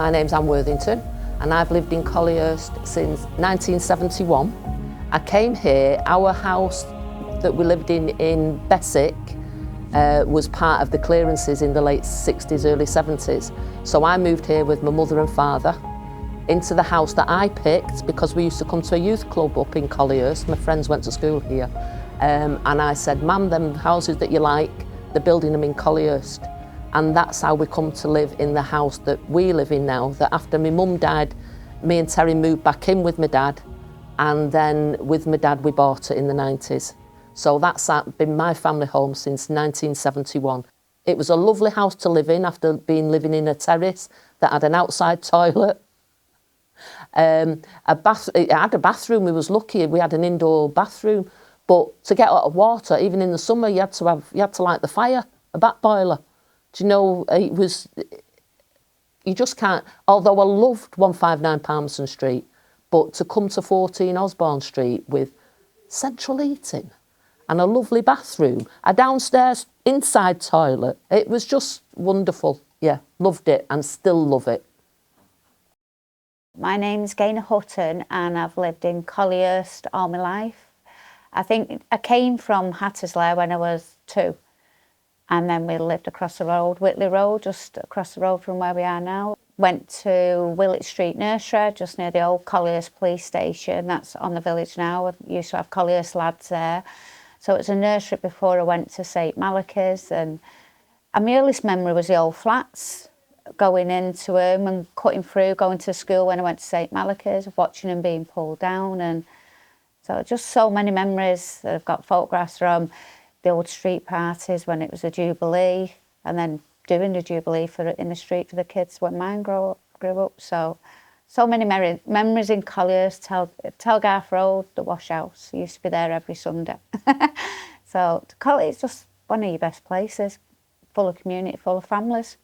My name's Anne Worthington and I've lived in Collyhurst since 1971. I came here, our house that we lived in Bessick was part of the clearances in the late 60s, early 70s. So I moved here with my mother and father into the house that I picked because we used to come to a youth club up in Collyhurst. My friends went to school here. And I said, Mum, them houses that you like, they're building them in Collyhurst. And that's how we come to live in the house that we live in now. That after my mum died, me and Terry moved back in with my dad. And then with my dad, we bought it in the 90s. So that's been my family home since 1971. It was a lovely house to live in after living in a terrace that had an outside toilet. It had a bathroom. We was lucky. We had an indoor bathroom. But to get out of water, even in the summer, you had to light the fire, a back boiler. Do you know, you just can't, although I loved 159 Palmerston Street, but to come to 14 Osborne Street with central heating and a lovely bathroom, a downstairs inside toilet, it was just wonderful. Yeah, loved it and still love it. My name's Gaynor Hutton and I've lived in Collyhurst all my life. I think I came from Hattersley when I was 2. And then we lived across the road, Whitley Road, just across the road from where we are now. Went to Willett Street Nursery, just near the old Collyhurst police station. That's on the village now. We used to have Collyhurst lads there. So it was a nursery before I went to St Malachy's. And my earliest memory was the old flats, going into them and cutting through, going to school when I went to St Malachy's, watching them being pulled down. And so just so many memories that I've got photographs from. The old street parties when it was a Jubilee, and then doing the Jubilee in the street for the kids when mine grew up. So many memories in Collyhurst, Telgarth Road, the wash house. I used to be there every Sunday. So Collyhurst is just one of your best places, full of community, full of families.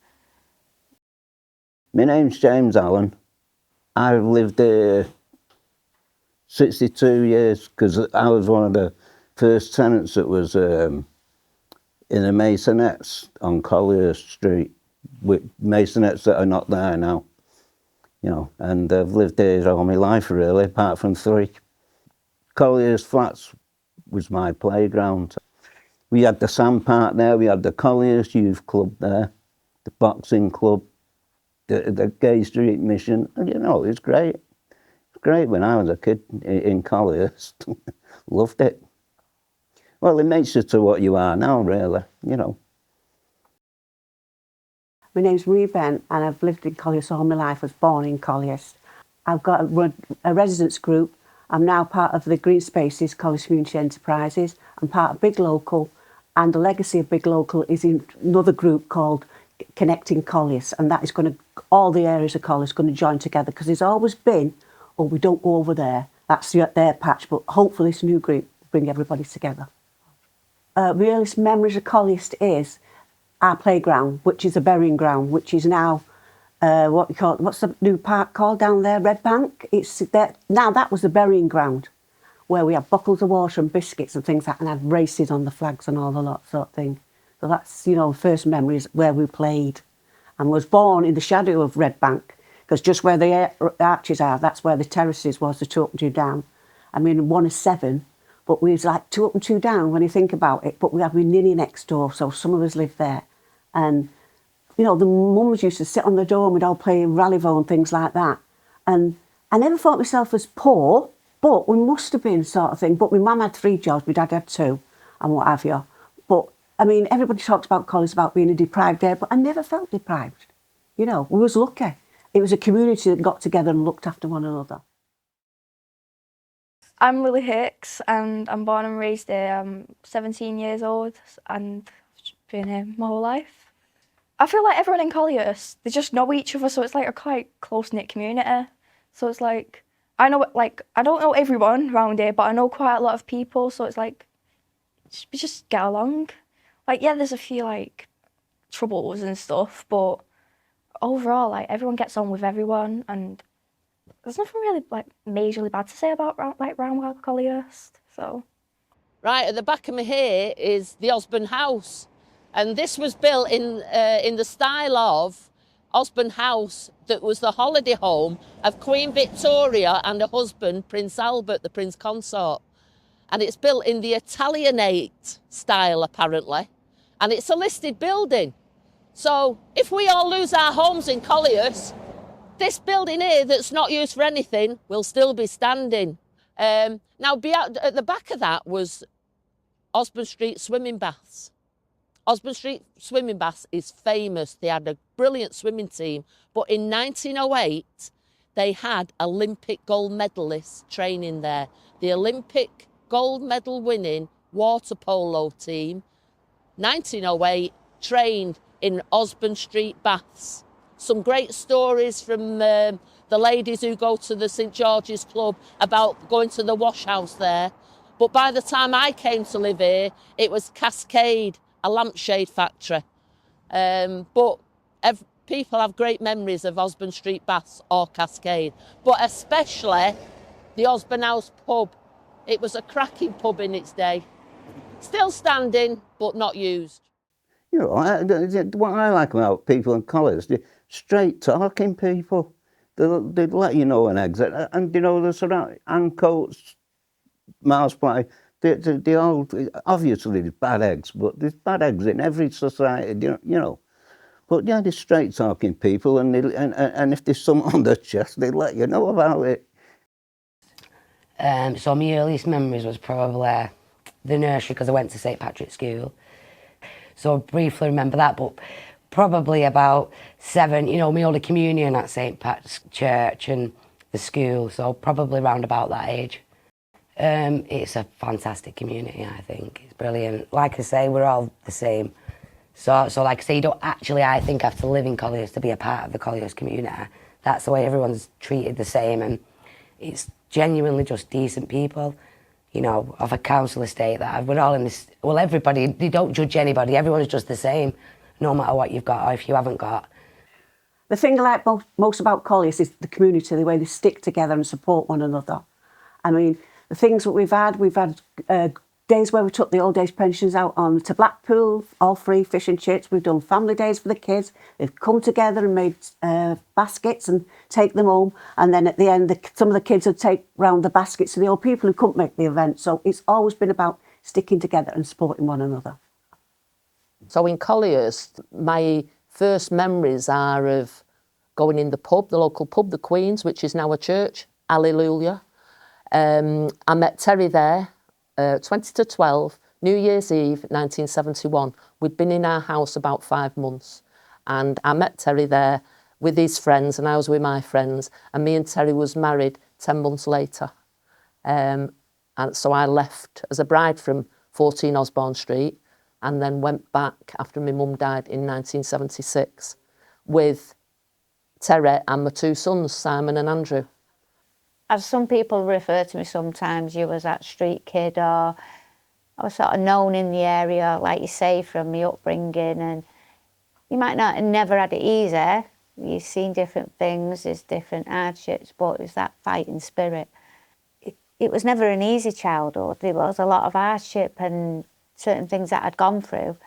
My name's James Allen. I've lived here 62 years because I was one of the first tenants that was in the Masonettes on Collyhurst Street, with Masonettes that are not there now, you know, and I've lived here all my life really, apart from 3. Collyhurst Flats was my playground. We had the sand park there, we had the Collyhurst Youth Club there, the boxing club, the Gay Street Mission, and you know, it was great. It was great when I was a kid in Collyhurst. Loved it. Well, it makes you to what you are now, really, you know. My name's Marie Bent and I've lived in Collyhurst all my life. I was born in Collyhurst. I've got a residence group. I'm now part of the Green Spaces, Collyhurst Community Enterprises. I'm part of Big Local, and the legacy of Big Local is in another group called Connecting Collyhurst, and that is going to, all the areas of Collyhurst going to join together, because there's always been, oh, we don't go over there, that's their patch, but hopefully this new group will bring everybody together. My earliest memories of Collyhurst is our playground, which is a burying ground, which is now what's the new park called down there? Red Bank. It's there now. That was the burying ground where we had bottles of water and biscuits and things like that, and had races on the flags and all the lot sort of thing. So that's, you know, first memories where we played, and was born in the shadow of Red Bank, because just where the arches are, that's where the terraces was, the 2 up and 2 down. I mean, 1 is 7. But we was like 2 up and 2 down when you think about it. But we had my ninny next door, so some of us lived there. And, you know, the mums used to sit on the door and we'd all play rallyvo and things like that. And I never thought myself as poor, but we must have been sort of thing. But my mum had 3 jobs, my dad had 2 and what have you. But, I mean, everybody talks about Collyhurst about being a deprived area, but I never felt deprived. You know, we was lucky. It was a community that got together and looked after one another. I'm Lily Hicks and I'm born and raised here. I'm 17 years old and I've been here my whole life. I feel like everyone in Collyhurst, they just know each other, so it's like a quite close-knit community. So it's like, I don't know everyone around here, but I know quite a lot of people, so it's like, we just get along. Like, yeah, there's a few like troubles and stuff, but overall, like, everyone gets on with everyone, and there's nothing really like majorly bad to say about round Collyhurst. So, Right at the back of me here is the Osborne House, and this was built in the style of Osborne House that was the holiday home of Queen Victoria and her husband, Prince Albert, the Prince Consort. And it's built in the Italianate style, apparently. And it's a listed building. So if we all lose our homes in Collyhurst, this building here that's not used for anything will still be standing. Now, at the back of that was Osborne Street swimming baths. Osborne Street swimming baths is famous. They had a brilliant swimming team. But in 1908, they had Olympic gold medalists training there. The Olympic gold medal winning water polo team, 1908, trained in Osborne Street baths. Some great stories from the ladies who go to the St George's Club about going to the wash house there. But by the time I came to live here, it was Cascade, a lampshade factory. But people have great memories of Osborne Street baths or Cascade, but especially the Osborne House pub. It was a cracking pub in its day. Still standing, but not used. You know, what I like about people in Collyhurst, they're straight talking people. They'd let you know an exit, and you know, they're surrounded, Ancoats, Marsplay, they all, obviously there's bad eggs, but there's bad eggs in every society, you know. But yeah, they're straight talking people, and if there's something on their chest, they let you know about it. So my earliest memories was probably the nursery, because I went to St Patrick's School. So I briefly remember that, but probably about 7, you know, my Holy Communion at St Pat's Church and the school, so probably around about that age. It's a fantastic community, I think. It's brilliant. Like I say, we're all the same. So like I say, you don't actually, I think, have to live in Collyhurst to be a part of the Collyhurst community. That's the way everyone's treated the same, and it's genuinely just decent people. You know, of a council estate that we're all in this, well, everybody, they don't judge anybody, everyone's just the same, no matter what you've got or if you haven't got. The thing I like most about Collyhurst is the community, the way they stick together and support one another. I mean, the things that we've had days where we took the old age pensions out on to Blackpool, all free fish and chips. We've done family days for the kids. They've come together and made baskets and take them home. And then at the end, some of the kids would take round the baskets to the old people who couldn't make the event. So it's always been about sticking together and supporting one another. So in Collyhurst, my first memories are of going in the pub, the local pub, the Queen's, which is now a church, Hallelujah. I met Terry there, 20 to 12, New Year's Eve, 1971. We'd been in our house about 5 months, and I met Terry there with his friends, and I was with my friends, and me and Terry was married 10 months later. And so I left as a bride from 14 Osborne Street, and then went back after my mum died in 1976 with Terry and my 2 sons, Simon and Andrew. As some people refer to me sometimes, you was that street kid, or I was sort of known in the area, like you say, from my upbringing, and you might not have never had it easy. You've seen different things, there's different hardships, but it's that fighting spirit. It was never an easy childhood. There was a lot of hardship and certain things that I'd gone through,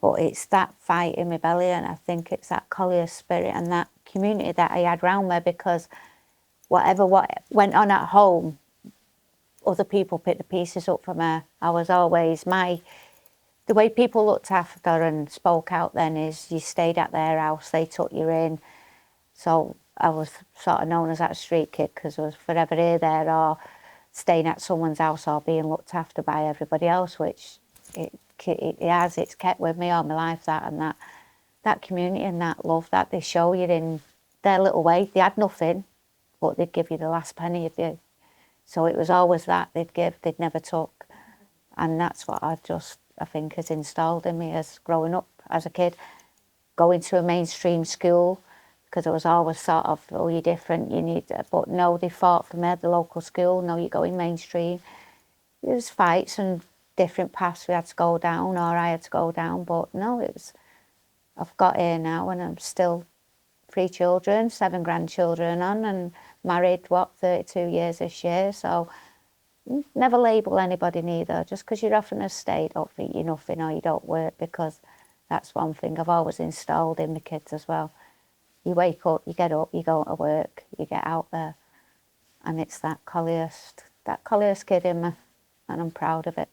but it's that fight in my belly, and I think it's that Collyhurst spirit and that community that I had round me, because what went on at home, other people picked the pieces up for me. I was always the way people looked after and spoke out then is you stayed at their house, they took you in. So I was sort of known as that street kid because I was forever here, there, or staying at someone's house or being looked after by everybody else, which it's kept with me all my life, that community and that love that they show you in their little way. They had nothing, but they'd give you the last penny of you. So it was always that they'd give, they'd never took. And that's what I think has installed in me as growing up as a kid, going to a mainstream school, because it was always sort of, oh, you're different, you need, but no, they fought for me at the local school, no, you're going mainstream. There was fights and different paths we had to go down, or I had to go down, but no, I've got here now, and I'm still 3 children, 7 grandchildren on, and married, 32 years this year, so never label anybody neither. Just because you're off in a state, don't think you're nothing or you don't work, because that's one thing I've always installed in my kids as well. you wake up, you get up, you go to work, you get out there. And it's that Collyhurst kid in me, and I'm proud of it.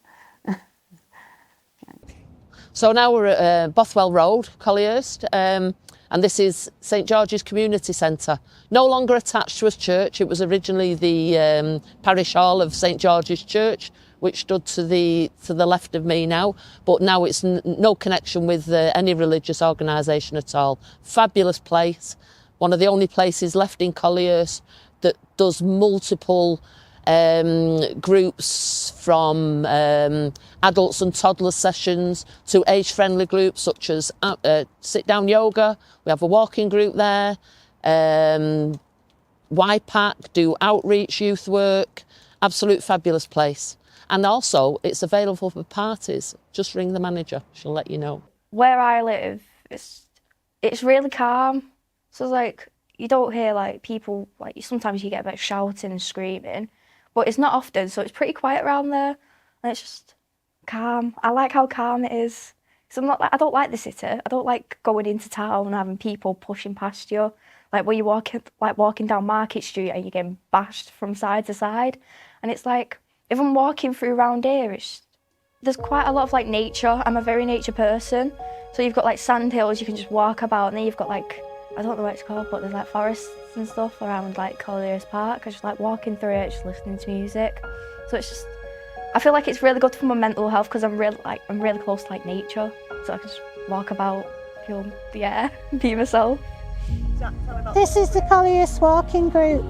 So now we're at Bothwell Road, Collyhurst, and this is St George's Community Centre. No longer attached to a church. It was originally the parish hall of St George's Church, which stood to the left of me now, but now it's no connection with any religious organisation at all. Fabulous place, one of the only places left in Collyhurst that does multiple groups, from adults and toddler sessions to age-friendly groups such as sit-down yoga. We have a walking group there. YPAC do outreach, youth work. Absolute fabulous place. And also, it's available for parties. Just ring the manager, she'll let you know. Where I live, it's really calm. So like, you don't hear like people, like sometimes you get a bit of shouting and screaming, but it's not often, so it's pretty quiet around there, and it's just calm. I like how calm it is. So I don't like the city. I don't like going into town and having people pushing past you, like where you're walking down Market Street and you're getting bashed from side to side. And it's like, if I'm walking through around here, there's quite a lot of like nature. I'm a very nature person, so you've got like sand hills you can just walk about, and then you've got like, I don't know what it's called, but there's like forests and stuff around like Collyhurst Park. I just like walking through it, just listening to music. So it's just, I feel like it's really good for my mental health because I'm really close to like nature. So I can just walk about, feel the air, be myself. This is the Collyhurst walking group.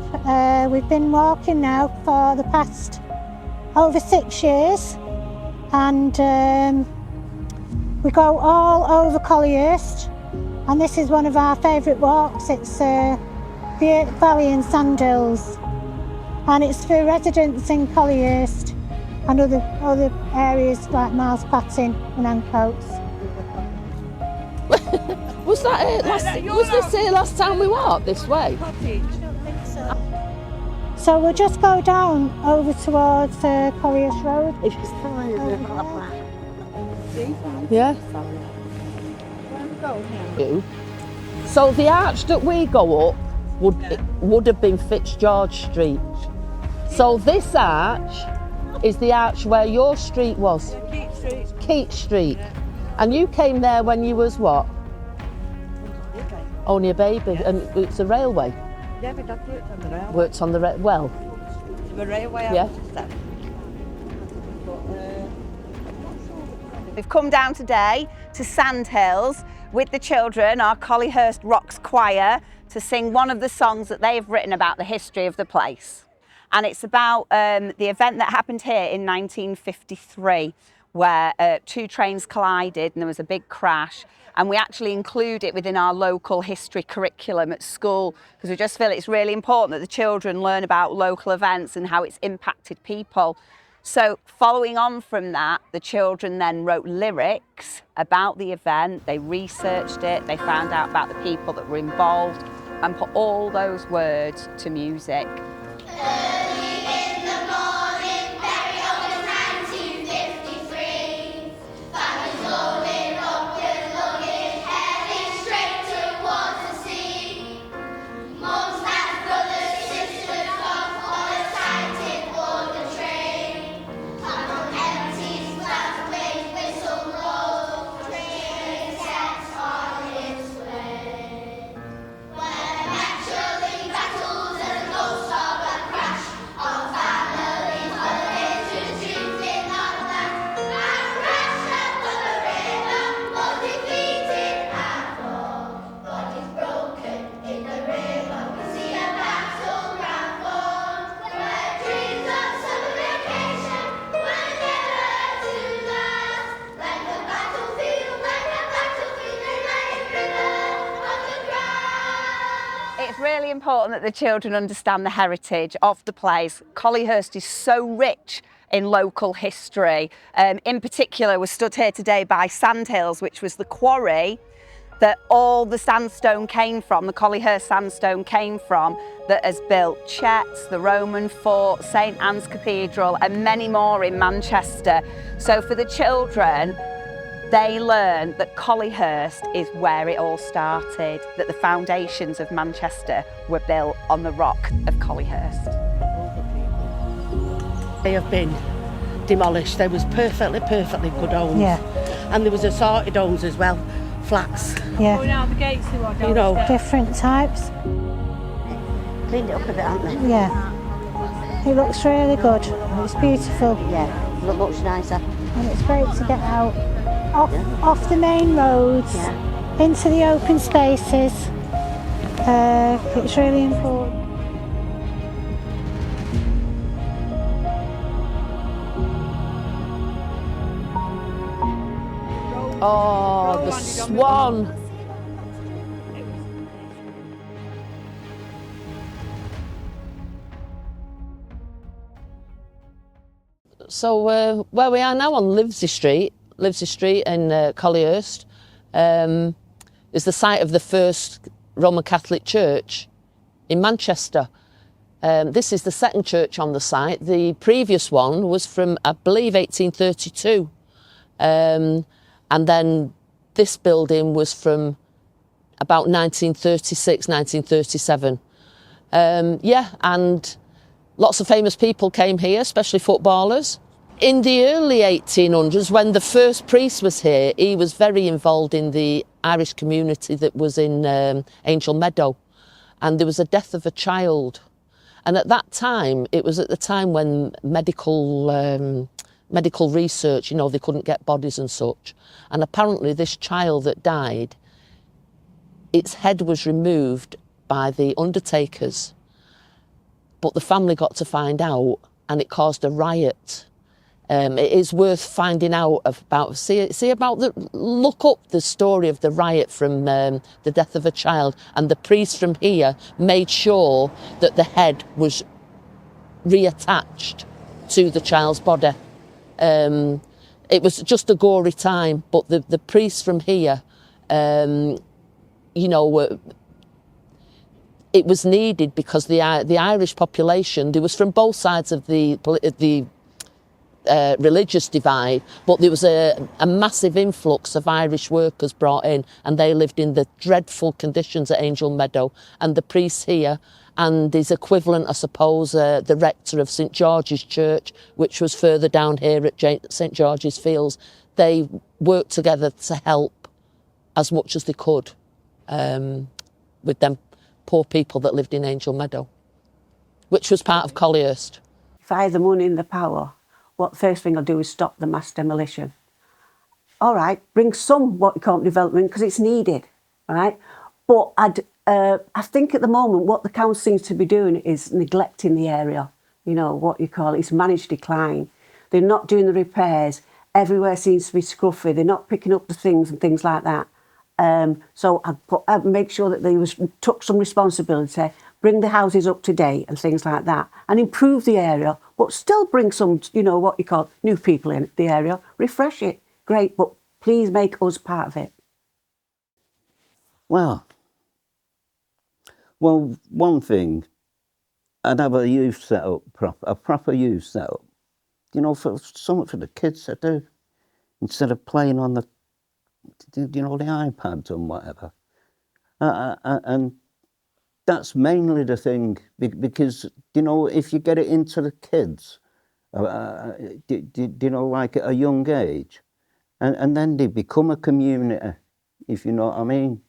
We've been walking now for the past over 6 years, and we go all over Collyhurst. And this is one of our favourite walks. It's the Valley and Sandhills, and it's for residents in Collyhurst and other areas like Miles Patton and Ancoats. Was this here last time we walked this way? So we'll just go down over towards Collyhurst Road. Yeah. So the arch that we go up would have been Fitzgeorge Street. So this arch is the arch where your street was. Keats Street. And you came there when you was what? Only a baby. And it's a railway. Yeah, my dad Worked on the railway. Well. The railway. Yeah. We've come down today to Sandhills with the children, our Collyhurst Rocks Choir, to sing one of the songs that they have written about the history of the place. And it's about the event that happened here in 1953, where 2 trains collided and there was a big crash. And we actually include it within our local history curriculum at school, because we just feel it's really important that the children learn about local events and how it's impacted people. So following on from that, the children then wrote lyrics about the event, they researched it, they found out about the people that were involved and put all those words to music. It's really important that the children understand the heritage of the place. Collyhurst is so rich in local history. In particular, we're stood here today by Sandhills, which was the quarry that all the sandstone came from, the Collyhurst sandstone came from, that has built Chet's, the Roman Fort, St Anne's Cathedral and many more in Manchester. So for the children, they learned that Collyhurst is where it all started, that the foundations of Manchester were built on the rock of Collyhurst. They have been demolished. There was perfectly good homes. Yeah. And there was assorted homes as well, flats. Yeah. Going out the gates, You know, Different types. Cleaned it up a bit, haven't they? Yeah. It looks really good. It's beautiful. Yeah, look much nicer. And it's great to get out off the main roads into the open spaces. It's really important. Oh, the swan. So where we are now on Livesey Street in Collyhurst, is the site of the first Roman Catholic church in Manchester. This is the second church on the site. The previous one was from, I believe, 1832. And then this building was from about 1936, 1937. And lots of famous people came here, especially footballers. In the early 1800s, when the first priest was here, he was very involved in the Irish community that was in Angel Meadow. And there was a death of a child. And at that time, it was at the time when medical research, you know, they couldn't get bodies and such. And apparently this child that died, its head was removed by the undertakers. But the family got to find out and it caused a riot. It is worth finding out about, look up the story of the riot from the death of a child. And the priest from here made sure that the head was reattached to the child's body. It was just a gory time, but the priests from here, you know, it was needed because the Irish population, there was from both sides of the religious divide, but there was a massive influx of Irish workers brought in, and they lived in the dreadful conditions at Angel Meadow. And the priests here, and his equivalent, I suppose, the rector of St George's Church, which was further down here at St George's Fields, they worked together to help as much as they could with them poor people that lived in Angel Meadow, which was part of Collyhurst. If I had the money and the power, what first thing I'll do is stop the mass demolition. All right, bring some what you call development because it's needed, right? But I think at the moment what the council seems to be doing is neglecting the area. You know, what you call it's managed decline. They're not doing the repairs. Everywhere seems to be scruffy. They're not picking up the things and things like that. So I'd make sure that they took some responsibility, bring the houses up to date and things like that, and improve the area, but still bring some, you know, what you call new people in the area, refresh it. Great, but please make us part of it. Well, one thing, I'd have a youth set up, a proper youth set up, you know, for something for the kids to do, instead of playing on the, you know, the iPads and whatever. And that's mainly the thing, because, you know, if you get it into the kids, you know, like at a young age, and then they become a community, if you know what I mean.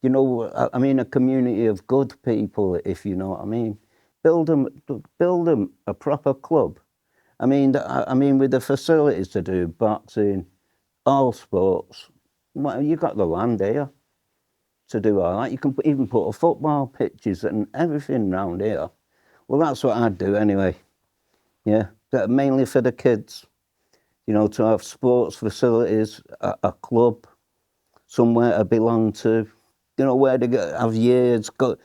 You know, I mean, a community of good people, if you know what I mean. Build them a proper club. I mean, with the facilities to do boxing, all sports. Well, you got the land here to do all that. You can even put a football pitches and everything round here. Well, that's what I'd do anyway. Yeah, mainly for the kids. You know, to have sports facilities, a club, somewhere to belong to. You know, where they have years, going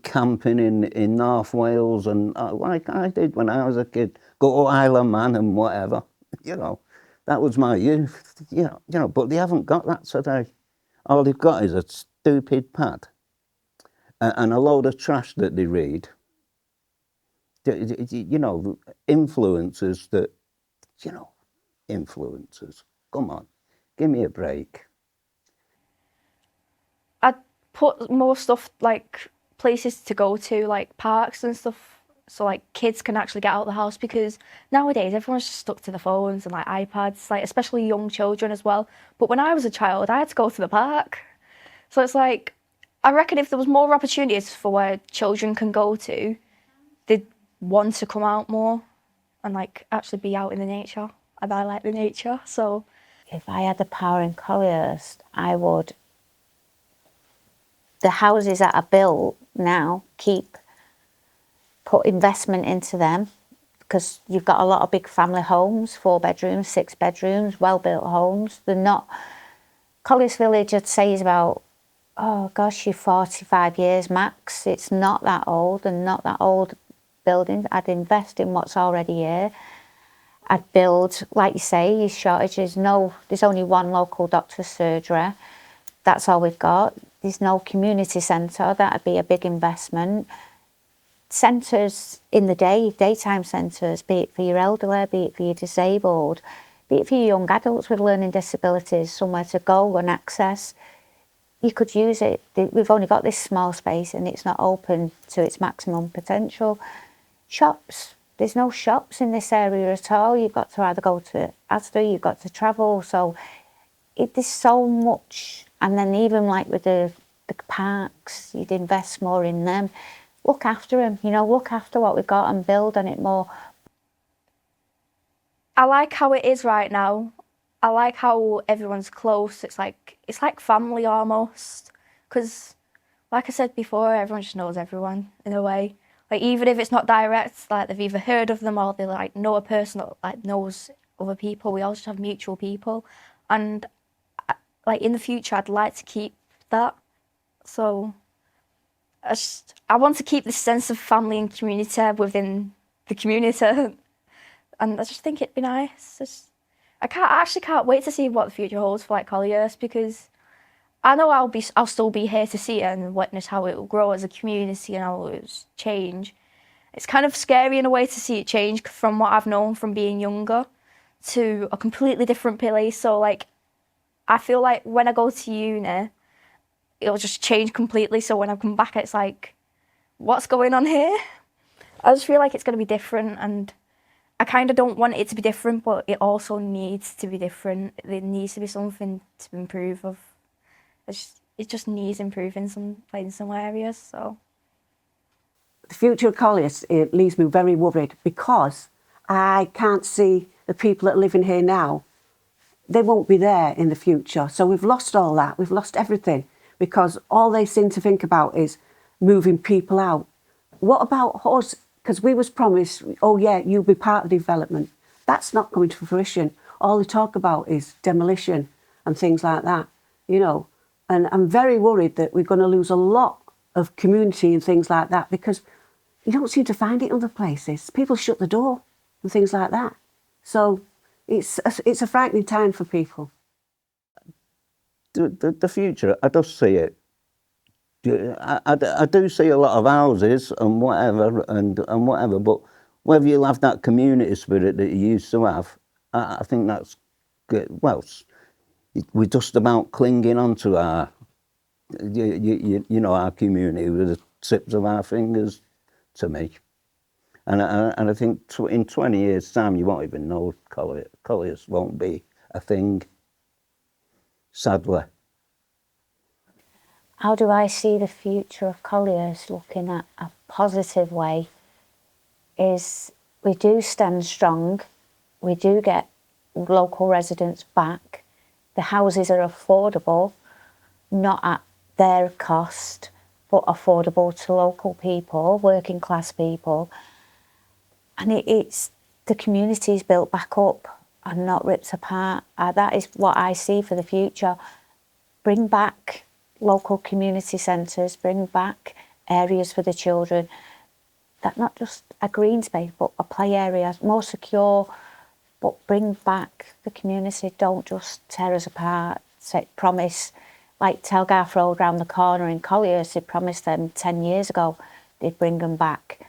camping in North Wales and like I did when I was a kid, go to Isle of Man and whatever. You know, that was my youth. You know, but they haven't got that today. All they've got is a stupid pad and a load of trash that they read. You know, influences that, you know, influencers. Come on, give me a break. I'd put more stuff like places to go to, like parks and stuff, so like kids can actually get out of the house, because nowadays everyone's just stuck to the phones and like iPads, like especially young children as well. But when I was a child, I had to go to the park. So it's like, I reckon if there was more opportunities for where children can go to, they'd want to come out more and like actually be out in the nature. And I like the nature, so. If I had the power in Collyhurst, I would, the houses that are built now, put investment into them, because you've got a lot of big family homes, 4 bedrooms, 6 bedrooms, well-built homes. They're not, Collyhurst Village, I'd say, is about, oh gosh, you're 45 years max. It's not that old, and not that old buildings. I'd invest in what's already here. I'd build, like you say, your shortages. No, there's only one local doctor's surgery. That's all we've got. There's no community centre. That'd be a big investment. Centres in the day, daytime centres, be it for your elderly, be it for your disabled, be it for your young adults with learning disabilities, somewhere to go and access. You could use it. We've only got this small space and it's not open to its maximum potential. Shops. There's no shops in this area at all. You've got to either go to Asda, you've got to travel. So there's so much. And then even like with the parks, you'd invest more in them. Look after them, you know, look after what we've got and build on it more. I like how it is right now. I like how everyone's close. It's like family almost. Because, like I said before, everyone just knows everyone in a way. Like, even if it's not direct, like they've either heard of them or they like know a person that like knows other people. We all just have mutual people, and like in the future, I'd like to keep that. So I want to keep this sense of family and community within the community, and I just think it'd be nice. I actually can't wait to see what the future holds for like Collyhurst, because I know I'll still be here to see it and witness how it will grow as a community and how it will change. It's kind of scary in a way to see it change from what I've known from being younger to a completely different place. So like, I feel like when I go to uni, it'll just change completely. So when I come back, it's like, what's going on here? I just feel like it's going to be different, and I kind of don't want it to be different, but it also needs to be different. There needs to be something to improve of. It just needs improving in some areas. So the future of Collyhurst, it leaves me very worried, because I can't see the people that are living here now. They won't be there in the future. So we've lost all that. We've lost everything, because all they seem to think about is moving people out. What about us? Because we was promised, oh yeah, you'll be part of the development. That's not coming to fruition. All they talk about is demolition and things like that, you know. And I'm very worried that we're going to lose a lot of community and things like that, because you don't seem to find it in other places. People shut the door and things like that. So it's a frightening time for people. The future, I just see it. I do see a lot of houses and whatever, but whether you'll have that community spirit that you used to have, I think that's good. Well, we're just about clinging onto our, you know, our community with the tips of our fingers, to me. And I think in 20 years' time, you won't even know Collyhurst won't be a thing, sadly. How do I see the future of Collyhurst looking at a positive way? Is we do stand strong, we do get local residents back, the houses are affordable, not at their cost, but affordable to local people, working class people. And it's the community's built back up and not ripped apart. That is what I see for the future. Bring back local community centres, bring back areas for the children, that not just a green space, but a play area, more secure, but bring back the community. Don't just tear us apart. Promise, like Telgarth Road round the corner in Collyhurst, they promised them 10 years ago they'd bring them back.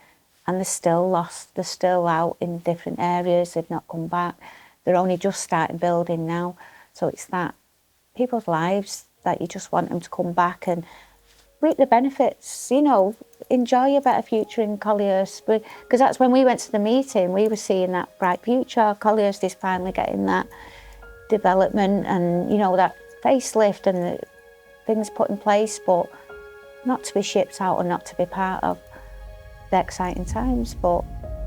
And they're still lost, they're still out in different areas, they've not come back. they're only just starting building now. So it's that people's lives that you just want them to come back and reap the benefits, you know, enjoy a better future in Collyhurst. Because that's when we went to the meeting, we were seeing that bright future. Collyhurst is finally getting that development and, you know, that facelift and the things put in place, but not to be shipped out or not to be part of the exciting times. But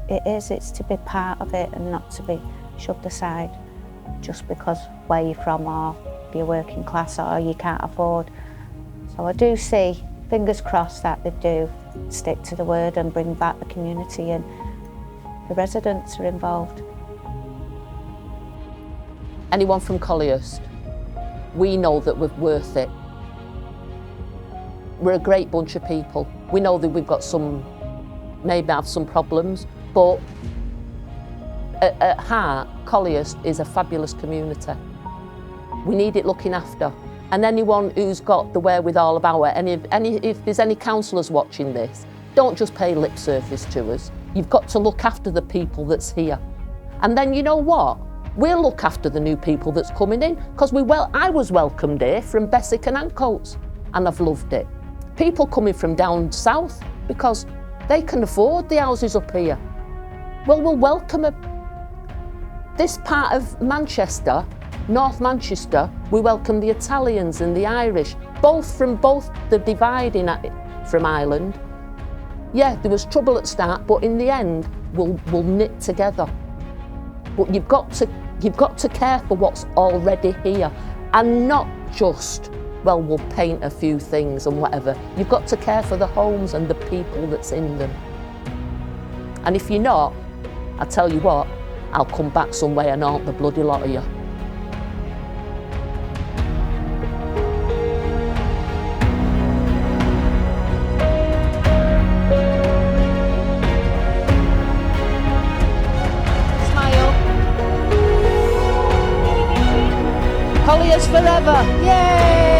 it's to be part of it and not to be shoved aside just because where you're from or you're working class or you can't afford. So I do see, fingers crossed, that they do stick to the word and bring back the community and the residents are involved. Anyone from Collyhurst, we know that we're worth it. We're a great bunch of people. We know that we've got maybe have some problems, but at heart, Collyhurst is a fabulous community. We need it looking after. And anyone who's got the wherewithal about it, if there's any councillors watching this, don't just pay lip service to us. You've got to look after the people that's here. And then you know what? We'll look after the new people that's coming in, because I was welcomed here from Bessick and Ancoats, and I've loved it. People coming from down south because they can afford the houses up here. Well, we'll welcome them. This part of Manchester, North Manchester, we welcome the Italians and the Irish, both the dividing from Ireland. Yeah, there was trouble at the start, but in the end, we'll knit together. But you've got to care for what's already here, and not just, well, we'll paint a few things and whatever. You've got to care for the homes and the people that's in them. And if you're not, I tell you what, I'll come back some way and haunt the bloody lot of you. Collyhurst forever! Yay!